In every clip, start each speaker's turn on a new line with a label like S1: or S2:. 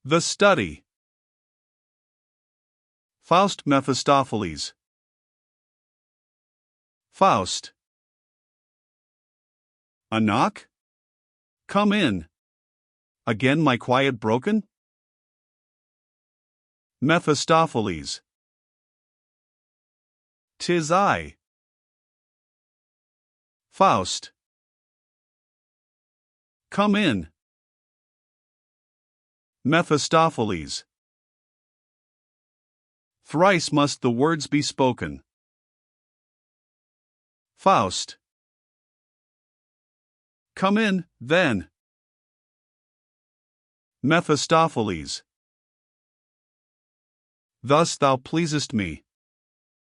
S1: The study. Faust Mephistopheles. Faust. A knock? Come in. Again my quiet broken? Mephistopheles. 'Tis I. Faust. Come in. Mephistopheles. Thrice must the words be spoken. Faust. Come in, then. Mephistopheles. Thus thou pleasest me.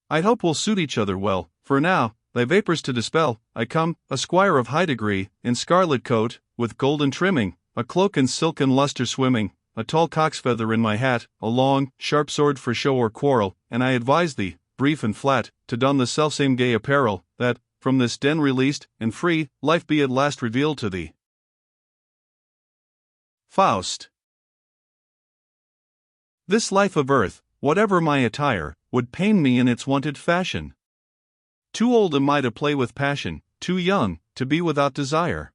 S1: I hope we'll suit each other well, for now, thy vapours to dispel, I come, a squire of high degree, in scarlet coat, with golden trimming, a cloak in silken lustre swimming, a tall cock's feather in my hat, a long, sharp sword for show or quarrel, and I advise thee, brief and flat, to don the selfsame gay apparel, that, from this den released, and free, life be at last revealed to thee. Faust. This life of earth, whatever my attire, would pain me in its wonted fashion. Too old am I to play with passion, too young, to be without desire.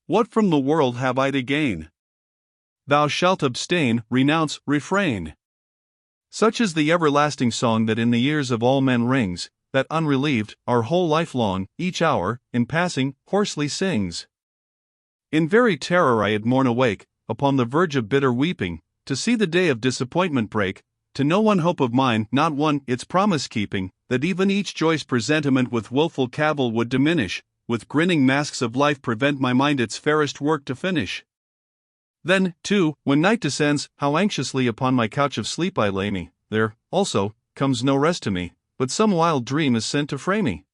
S1: What from the world have I to gain? Thou shalt abstain, renounce, refrain. Such is the everlasting song that in the ears of all men rings, that unrelieved, our whole life long, each hour, in passing, hoarsely sings. In very terror I had morn awake, upon the verge of bitter weeping, to see the day of disappointment break, to know one hope of mine, not one, its promise keeping, that even each joyous presentiment with wilful cavil would diminish, with grinning masks of life prevent my mind its fairest work to finish. Then, too, when night descends, how anxiously upon my couch of sleep I lay me, there, also, comes no rest to me, but some wild dream is sent to fray me.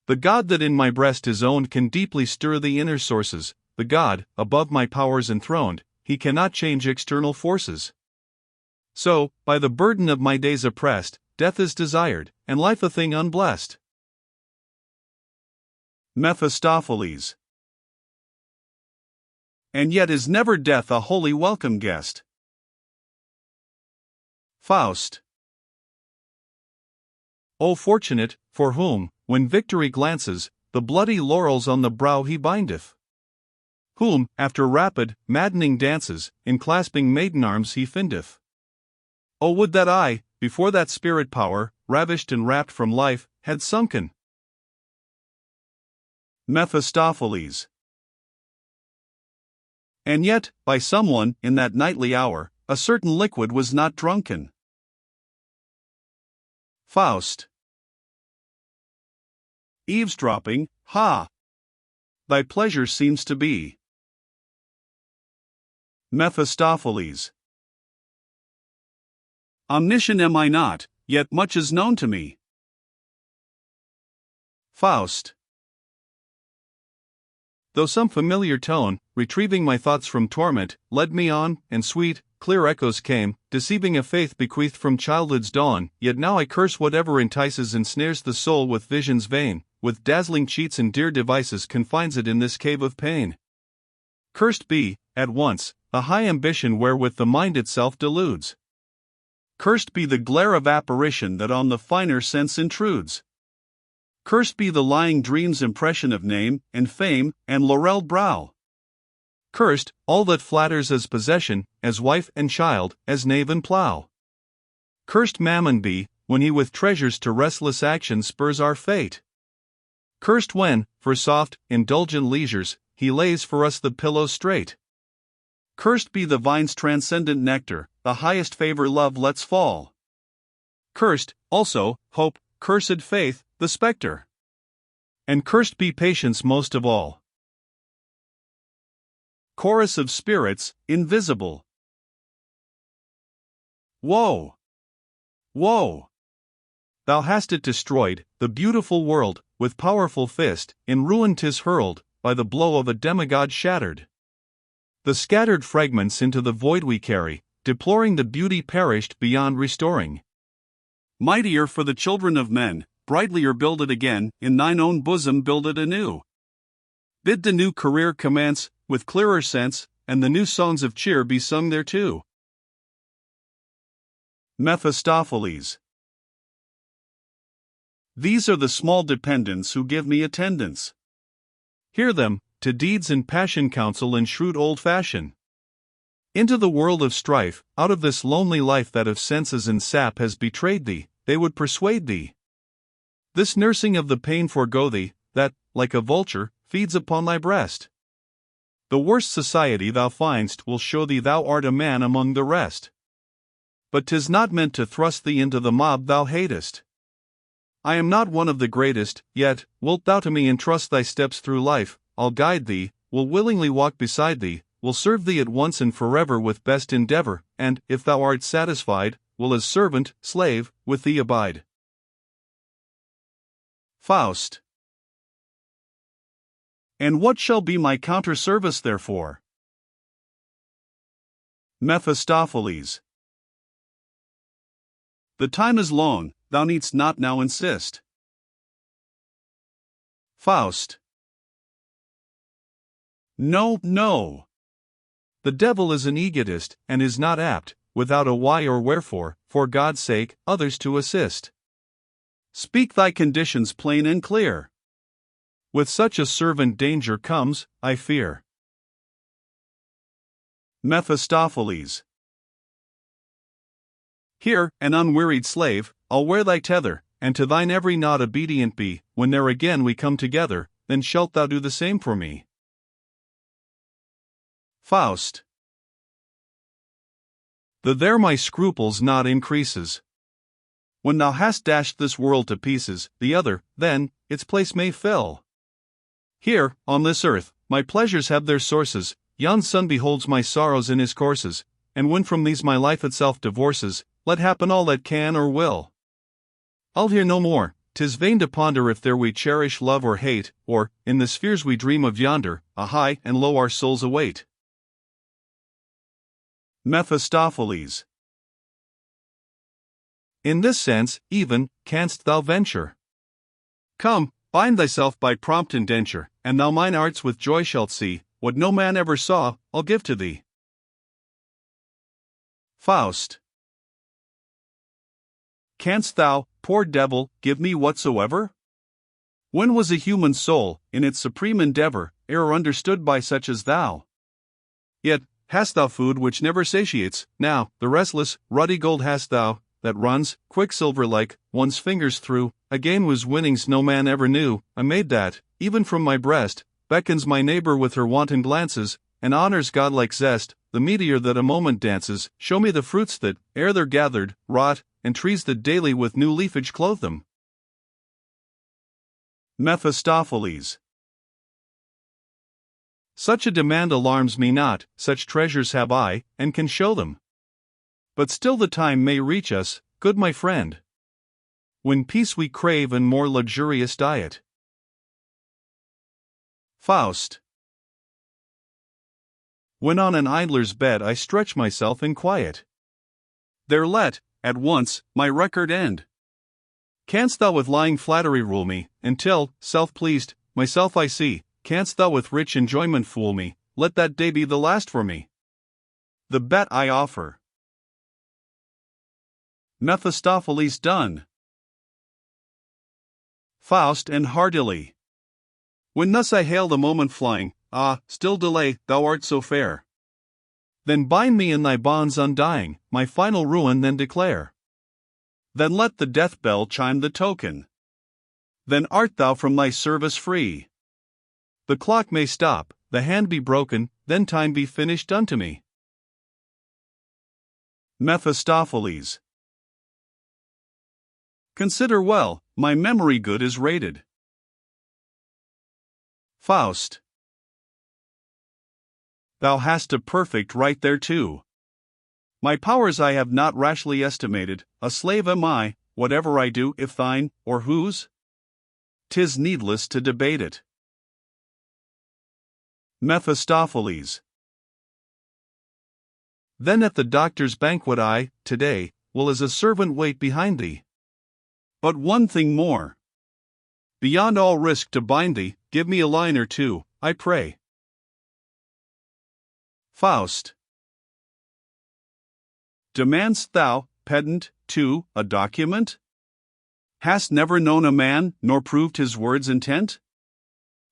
S1: The God that in my breast is owned can deeply stir the inner sources, the God, above my powers enthroned, he cannot change external forces. So, by the burden of my days oppressed, death is desired, and life a thing unblessed. Mephistopheles. And yet is never death a wholly welcome guest. Faust. O fortunate, for whom, when victory glances, the bloody laurels on the brow he bindeth. Whom, after rapid, maddening dances, in clasping maiden arms he findeth. O would that I, before that spirit power, ravished and rapt from life, had sunken. Mephistopheles. And yet, by someone, in that nightly hour, a certain liquid was not drunken. Faust. Eavesdropping, ha! Thy pleasure seems to be. Mephistopheles. Omniscient am I not, yet much is known to me. Faust. Though some familiar tone, retrieving my thoughts from torment, led me on, and sweet, clear echoes came, deceiving a faith bequeathed from childhood's dawn, yet now I curse whatever entices and snares the soul with visions vain, with dazzling cheats and dear devices confines it in this cave of pain. Cursed be, at once, the high ambition wherewith the mind itself deludes. Cursed be the glare of apparition that on the finer sense intrudes. Cursed be the lying dream's impression of name, and fame, and laurelled brow. Cursed, all that flatters as possession, as wife and child, as knave and plough. Cursed Mammon be, when he with treasures to restless action spurs our fate. Cursed when, for soft, indulgent leisures, he lays for us the pillow straight. Cursed be the vine's transcendent nectar, the highest favor love lets fall. Cursed, also, hope, cursed faith, the spectre. And cursed be patience most of all. Chorus of spirits, invisible. Woe! Woe! Thou hast it destroyed, the beautiful world, with powerful fist, in ruin 'tis hurled, by the blow of a demigod shattered. The scattered fragments into the void we carry, deploring the beauty perished beyond restoring. Mightier for the children of men, brightlier build it again, in thine own bosom build it anew. Bid the new career commence, with clearer sense, and the new songs of cheer be sung there too. Mephistopheles. These are the small dependents who give me attendance. Hear them, to deeds and passion counsel in shrewd old fashion. Into the world of strife, out of this lonely life that of senses and sap has betrayed thee, they would persuade thee. This nursing of the pain forego thee, that, like a vulture, feeds upon thy breast. The worst society thou find'st will show thee thou art a man among the rest. But 'tis not meant to thrust thee into the mob thou hatest. I am not one of the greatest, yet, wilt thou to me entrust thy steps through life, I'll guide thee, will willingly walk beside thee, will serve thee at once and forever with best endeavor, and, if thou art satisfied, will as servant, slave, with thee abide. Faust. And what shall be my counter-service therefore? Mephistopheles. The time is long, thou needst not now insist. Faust. No, no. The devil is an egotist, and is not apt, without a why or wherefore, for God's sake, others to assist. Speak thy conditions plain and clear. With such a servant danger comes, I fear. Mephistopheles. Here, an unwearied slave, I'll wear thy tether, and to thine every nod obedient be. When there again we come together, then shalt thou do the same for me. Faust. The there my scruples not increases. When thou hast dashed this world to pieces, the other, then, its place may fill. Here, on this earth, my pleasures have their sources, yon sun beholds my sorrows in his courses, and when from these my life itself divorces, let happen all that can or will. I'll hear no more, 'tis vain to ponder if there we cherish love or hate, or, in the spheres we dream of yonder, a high and low our souls await. Mephistopheles. In this sense, even, canst thou venture. Come, bind thyself by prompt indenture, and thou mine arts with joy shalt see, what no man ever saw, I'll give to thee. Faust. Canst thou, poor devil, give me whatsoever? When was a human soul, in its supreme endeavor, e'er understood by such as thou? Yet, hast thou food which never satiates, now, the restless, ruddy gold hast thou, that runs, quicksilver-like, one's fingers through, a gain whose winnings no man ever knew, a maid that, even from my breast, beckons my neighbor with her wanton glances, and honors godlike zest, the meteor that a moment dances. Show me the fruits that, ere they're gathered, rot, and trees that daily with new leafage clothe them. Mephistopheles. Such a demand alarms me not, such treasures have I, and can show them. But still the time may reach us, good my friend, when peace we crave and more luxurious diet. Faust. When on an idler's bed I stretch myself in quiet, there let, at once, my record end. Canst thou with lying flattery rule me, until, self-pleased, myself I see, canst thou with rich enjoyment fool me, let that day be the last for me. The bet I offer. Mephistopheles done. Faust and heartily. When thus I hail the moment flying, ah, still delay, thou art so fair. Then bind me in thy bonds undying, my final ruin then declare. Then let the death bell chime the token. Then art thou from thy service free. The clock may stop, the hand be broken, then time be finished unto me. Mephistopheles. Consider well, my memory good is rated. Faust. Thou hast a perfect right thereto. My powers I have not rashly estimated, a slave am I, whatever I do, if thine, or whose? 'Tis needless to debate it. Mephistopheles. Then at the doctor's banquet I, today, will as a servant wait behind thee. But one thing more. Beyond all risk to bind thee, give me a line or two, I pray. Faust. Demand'st thou, pedant, too, a document? Hast never known a man, nor proved his words' intent?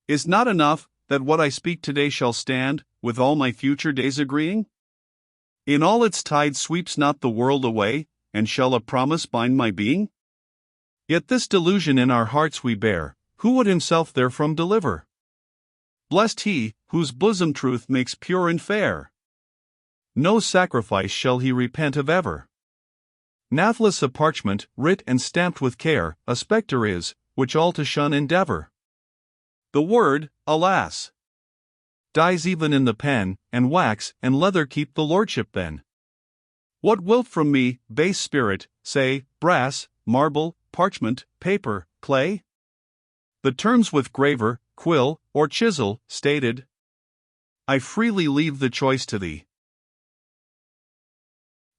S1: Is not enough, that what I speak today shall stand, with all my future days agreeing? In all its tide sweeps not the world away, and shall a promise bind my being? Yet this delusion in our hearts we bear, who would himself therefrom deliver? Blessed he, whose bosom truth makes pure and fair. No sacrifice shall he repent of ever. Nathless a parchment, writ and stamped with care, a spectre is, which all to shun endeavor. The word, alas! dies even in the pen, and wax and leather keep the lordship then. What wilt from me, base spirit, say, brass, marble, parchment, paper, clay? The terms with graver, quill, or chisel, stated. I freely leave the choice to thee.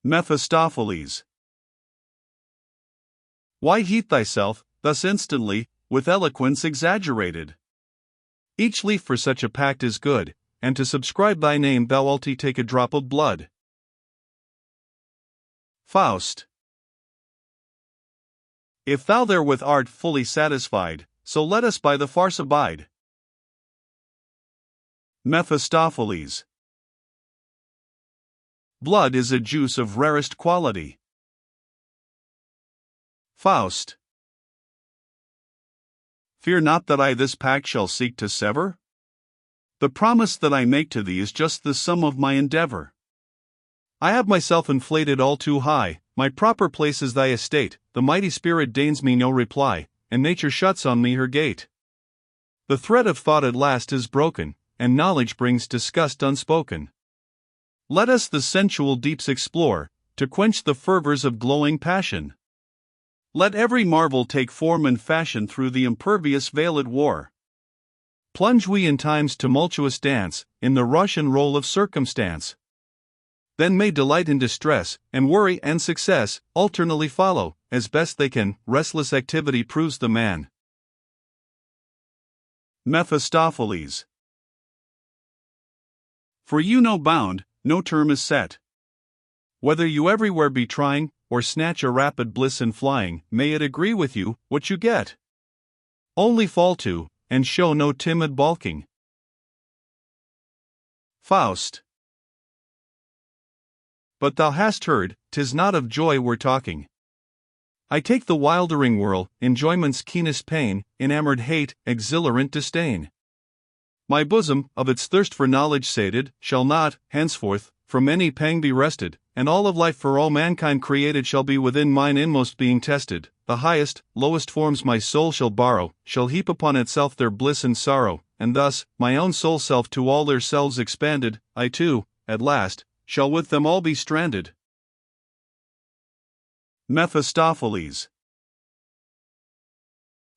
S1: Mephistopheles. Why heat thyself, thus instantly, with eloquence exaggerated? Each leaf for such a pact is good, and to subscribe thy name thou wilt take a drop of blood. Faust. If thou therewith art fully satisfied, so let us by the farce abide. Mephistopheles. Blood is a juice of rarest quality. Faust. Fear not that I this pact shall seek to sever. The promise that I make to thee is just the sum of my endeavor. I have myself inflated all too high, my proper place is thy estate, the mighty spirit deigns me no reply, and nature shuts on me her gate. The thread of thought at last is broken, and knowledge brings disgust unspoken. Let us the sensual deeps explore, to quench the fervors of glowing passion. Let every marvel take form and fashion through the impervious veiled war. Plunge we in time's tumultuous dance, in the rush and roll of circumstance. Then may delight and distress, and worry and success, alternately follow, as best they can, restless activity proves the man. Mephistopheles. For you no bound, no term is set. Whether you everywhere be trying, or snatch a rapid bliss in flying, may it agree with you, what you get. Only fall to, and show no timid balking. Faust. But thou hast heard, 'tis not of joy we're talking. I take the wildering whirl, enjoyment's keenest pain, enamored hate, exhilarant disdain. My bosom, of its thirst for knowledge sated, shall not, henceforth, from any pang be rested, and all of life for all mankind created shall be within mine inmost being tested. The highest, lowest forms my soul shall borrow, shall heap upon itself their bliss and sorrow, and thus, my own soul self to all their selves expanded, I too, at last, shall with them all be stranded. Mephistopheles.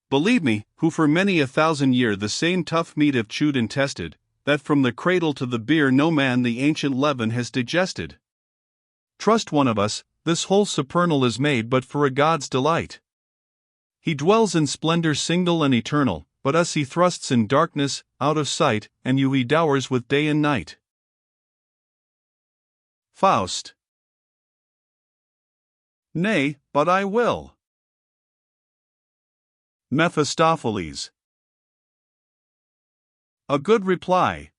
S1: Believe me, who for many a thousand year the same tough meat have chewed and tested, that from the cradle to the bier no man the ancient leaven has digested. Trust one of us, this whole supernal is made but for a God's delight. He dwells in splendor single and eternal, but us he thrusts in darkness, out of sight, and you he dowers with day and night. Faust. Nay, but I will. Mephistopheles. A good reply.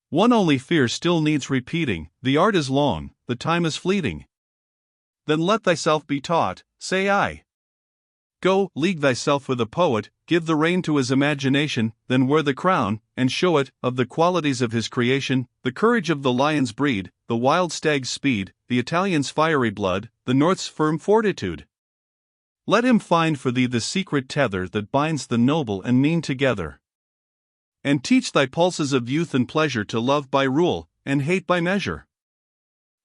S1: One only fear still needs repeating, the art is long, the time is fleeting. Then let thyself be taught, say I. Go, league thyself with a poet, give the rein to his imagination, then wear the crown, and show it, of the qualities of his creation, the courage of the lion's breed, the wild stag's speed, the Italian's fiery blood, the North's firm fortitude. Let him find for thee the secret tether that binds the noble and mean together. And teach thy pulses of youth and pleasure to love by rule, and hate by measure.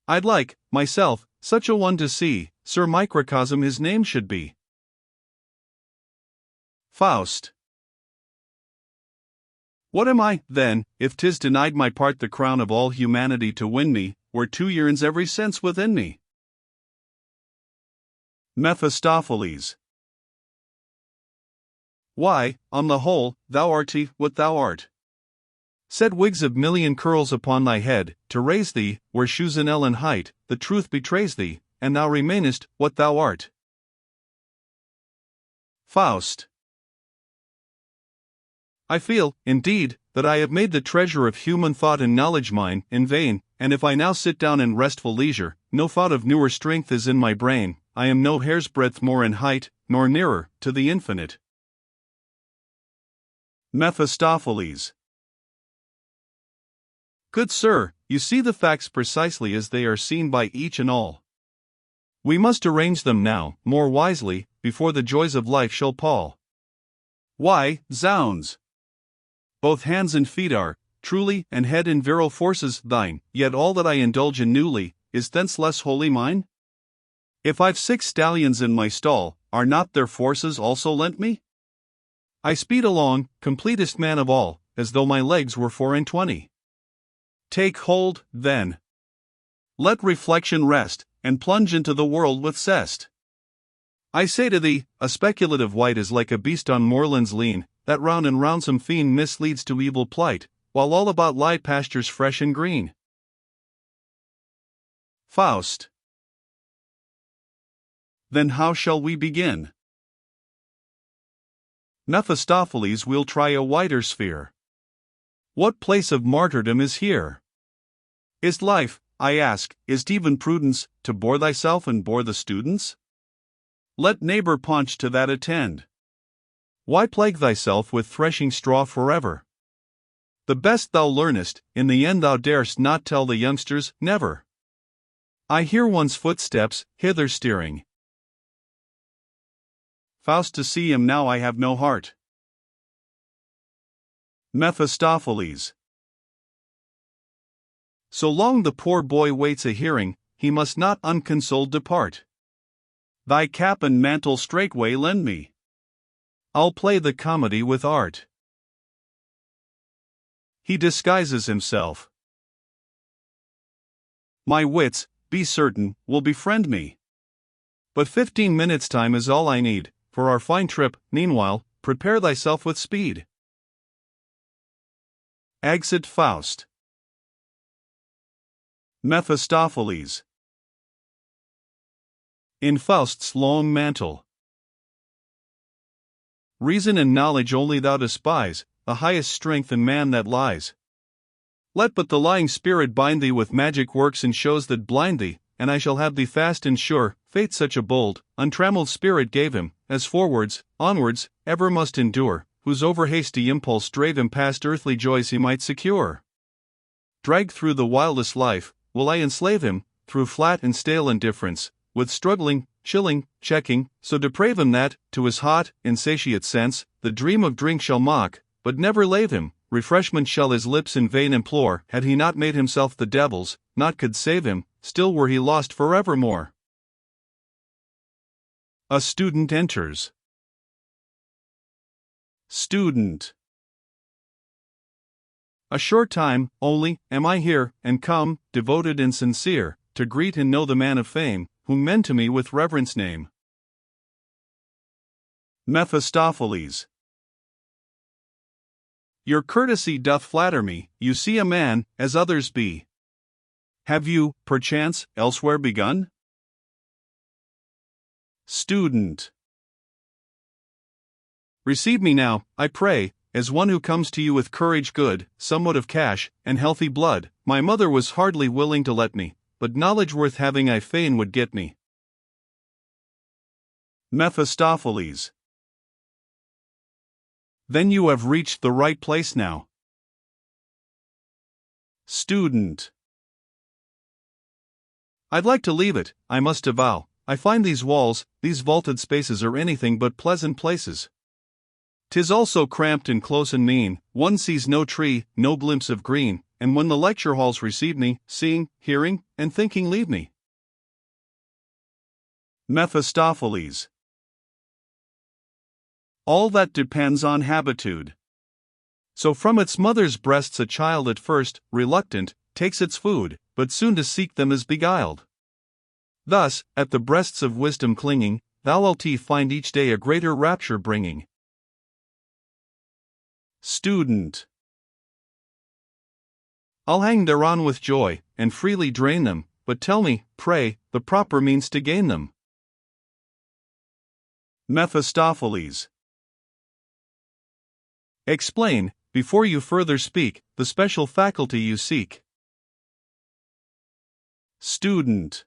S1: I'd like, myself, such a one to see, Sir Microcosm his name should be. Faust. What am I, then, if 'tis denied my part the crown of all humanity to win me, where 2 yearns every sense within me? Mephistopheles. Why, on the whole, thou art what thou art. Set wigs of million curls upon thy head, to raise thee, where shoes an ell in height, the truth betrays thee, and thou remainest what thou art. Faust. I feel, indeed, that I have made the treasure of human thought and knowledge mine, in vain, and if I now sit down in restful leisure, no thought of newer strength is in my brain, I am no hair's breadth more in height, nor nearer to the infinite. Mephistopheles. Good sir, you see the facts precisely as they are seen by each and all. We must arrange them now, more wisely, before the joys of life shall pall. Why, zounds! Both hands and feet are, truly, and head and virile forces thine, yet all that I indulge in newly, is thence less wholly mine? If I've 6 stallions in my stall, are not their forces also lent me? I speed along, completest man of all, as though my legs were 24. Take hold, then. Let reflection rest, and plunge into the world with zest. I say to thee, a speculative wight is like a beast on moorlands lean, that round and round some fiend misleads to evil plight, while all about lie pastures fresh and green. Faust. Then how shall we begin? Mephistopheles, we'll try a wider sphere. What place of martyrdom is here? Is life, I ask, is't even prudence, to bore thyself and bore the students? Let neighbor Paunch to that attend. Why plague thyself with threshing straw forever? The best thou learnest, in the end thou darest not tell the youngsters, never. I hear one's footsteps, hither steering. Faust, to see him now I have no heart. Mephistopheles. So long the poor boy waits a hearing, he must not unconsoled depart. Thy cap and mantle straightway lend me. I'll play the comedy with art. He disguises himself. My wits, be certain, will befriend me. But 15 minutes' time is all I need, for our fine trip. Meanwhile, prepare thyself with speed. Exit Faust. Mephistopheles. In Faust's long mantle. Reason and knowledge only thou despise, the highest strength in man that lies. Let but the lying spirit bind thee with magic works and shows that blind thee, and I shall have thee fast and sure. Fate such a bold, untrammeled spirit gave him, as forwards, onwards, ever must endure, whose over-hasty impulse drave him past earthly joys he might secure. Dragged through the wildest life, will I enslave him, through flat and stale indifference, with struggling, chilling, checking, so deprave him that, to his hot, insatiate sense, the dream of drink shall mock, but never lave him. Refreshment shall his lips in vain implore. Had he not made himself the devil's, naught could save him, still were he lost forevermore. A student enters. Student. A short time, only, am I here, and come, devoted and sincere, to greet and know the man of fame, whom men to me with reverence name. Mephistopheles. Your courtesy doth flatter me, you see a man, as others be. Have you, perchance, elsewhere begun? Student. Receive me now, I pray, as one who comes to you with courage good, somewhat of cash, and healthy blood. My mother was hardly willing to let me, but knowledge worth having I fain would get me. Mephistopheles. Then you have reached the right place now. Student. I'd like to leave it, I must avow. I find these walls, these vaulted spaces are anything but pleasant places. 'Tis all so cramped and close and mean, one sees no tree, no glimpse of green, and when the lecture halls receive me, seeing, hearing, and thinking leave me. Mephistopheles. All that depends on habitude. So from its mother's breasts a child at first, reluctant, takes its food, but soon to seek them is beguiled. Thus, at the breasts of wisdom clinging, thou'lt find each day a greater rapture bringing. Student. I'll hang thereon with joy, and freely drain them, but tell me, pray, the proper means to gain them. Mephistopheles. Explain, before you further speak, the special faculty you seek. Student.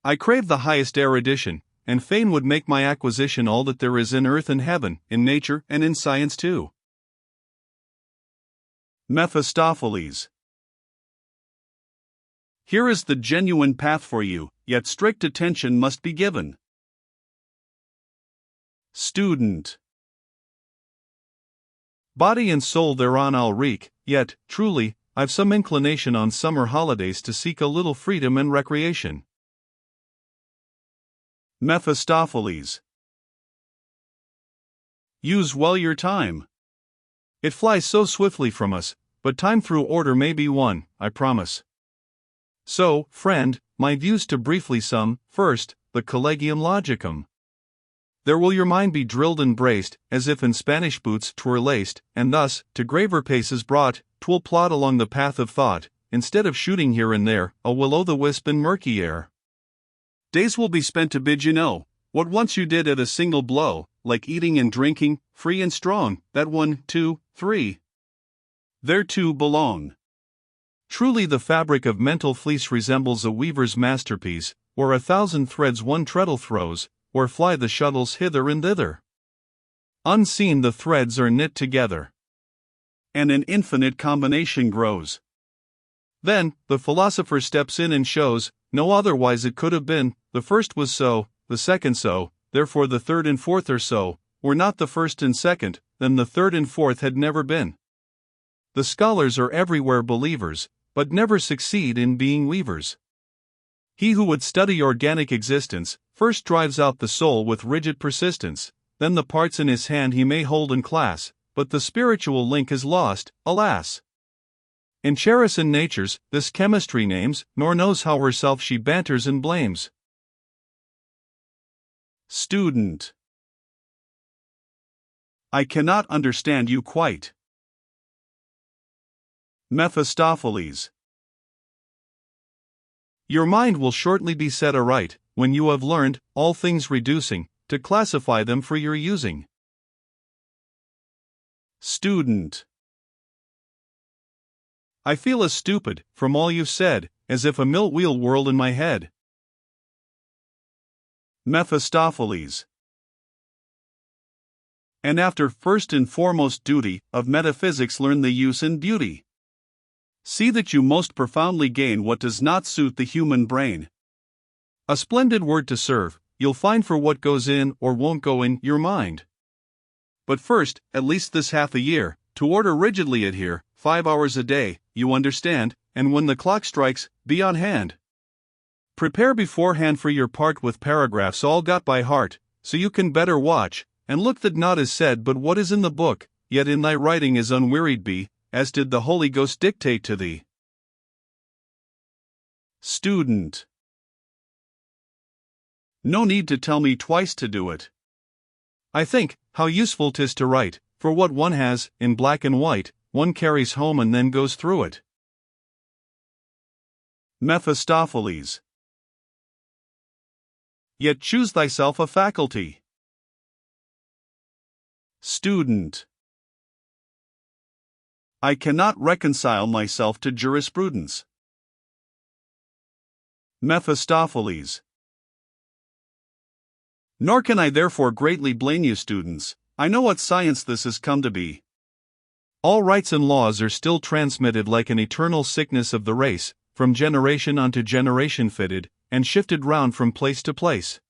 S1: I crave the highest erudition, and fain would make my acquisition all that there is in earth and heaven, in nature and in science too. Mephistopheles. Here is the genuine path for you, yet strict attention must be given. Student. Body and soul thereon I'll wreak, yet, truly, I've some inclination on summer holidays to seek a little freedom and recreation. Mephistopheles. Use well your time. It flies so swiftly from us, but time through order may be won, I promise. So, friend, my views to briefly sum, first, the Collegium Logicum. There will your mind be drilled and braced, as if in Spanish boots 'twere laced, and thus, to graver paces brought, 'twill plod along the path of thought, instead of shooting here and there, a will-o'-the-wisp in murky air. Days will be spent to bid you know, what once you did at a single blow, like eating and drinking, free and strong, that 1, 2, 3. Thereto belong. Truly the fabric of mental fleece resembles a weaver's masterpiece, where 1,000 threads one treadle throws, where fly the shuttles hither and thither. Unseen the threads are knit together, and an infinite combination grows. Then, the philosopher steps in and shows, no otherwise it could have been, the first was so, the second so, therefore the third and fourth are so, were not the first and second, then the third and fourth had never been. The scholars are everywhere believers, but never succeed in being weavers. He who would study organic existence, first drives out the soul with rigid persistence, then the parts in his hand he may hold and class, but the spiritual link is lost, alas! In Charis and Natures, this chemistry names, nor knows how herself she banters and blames. Student. I cannot understand you quite. Mephistopheles. Your mind will shortly be set aright, when you have learned, all things reducing, to classify them for your using. Student. I feel as stupid, from all you've said, as if a mill-wheel whirled in my head. Mephistopheles. And after first and foremost duty of metaphysics learn the use and beauty. See that you most profoundly gain what does not suit the human brain. A splendid word to serve, you'll find for what goes in or won't go in your mind. But first, at least this half a year, to order rigidly adhere, 5 hours a day, you understand, and when the clock strikes, be on hand. Prepare beforehand for your part with paragraphs all got by heart, so you can better watch, and look that not is said but what is in the book, yet in thy writing is unwearied be, as did the Holy Ghost dictate to thee. Student. No need to tell me twice to do it. I think, how useful 'tis to write, for what one has, in black and white, one carries home and then goes through it. Mephistopheles. Yet choose thyself a faculty. Student. I cannot reconcile myself to jurisprudence. Mephistopheles. Nor can I therefore greatly blame you, students. I know what science this has come to be. All rights and laws are still transmitted like an eternal sickness of the race, from generation unto generation fitted, and shifted round from place to place.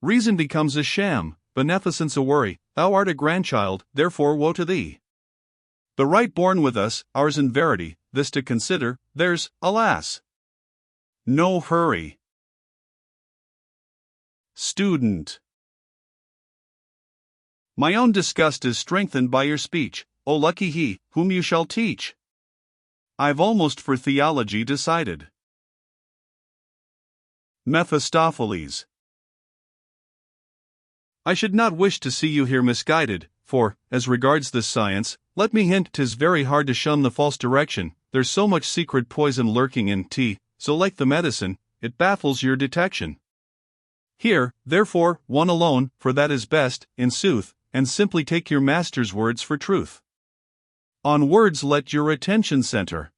S1: Reason becomes a sham, beneficence a worry, thou art a grandchild, therefore woe to thee. The right born with us, ours in verity, this to consider, there's, alas, no hurry. Student. My own disgust is strengthened by your speech, O lucky he, whom you shall teach. I've almost for theology decided. Mephistopheles. I should not wish to see you here misguided, for, as regards this science, let me hint 'tis very hard to shun the false direction, there's so much secret poison lurking in tea, so like the medicine, it baffles your detection. Here, therefore, one alone, for that is best, in sooth, and simply take your master's words for truth. On words let your attention center.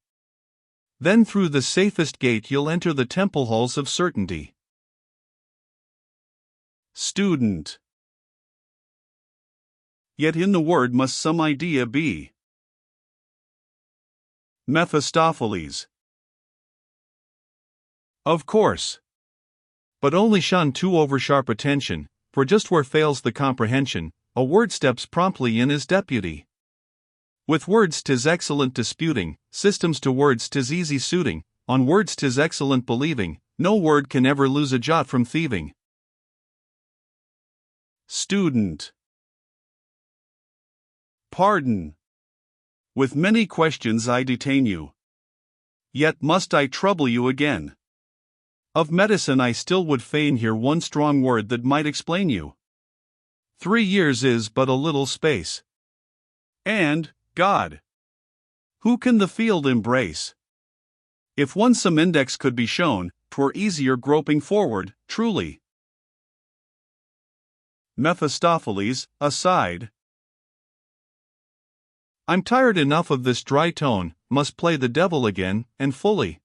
S1: Then through the safest gate you'll enter the temple halls of certainty. Student. Yet in the word must some idea be. Mephistopheles. Of course. But only shun too oversharp attention, for just where fails the comprehension, a word steps promptly in as deputy. With words 'tis excellent disputing, systems to words 'tis easy suiting, on words 'tis excellent believing, no word can ever lose a jot from thieving. Student. Pardon. With many questions I detain you. Yet must I trouble you again. Of medicine I still would fain hear one strong word that might explain you. 3 years is but a little space. And, God! Who can the field embrace? If once some index could be shown, 'twere easier groping forward, truly. Mephistopheles, aside. I'm tired enough of this dry tone, must play the devil again, and fully.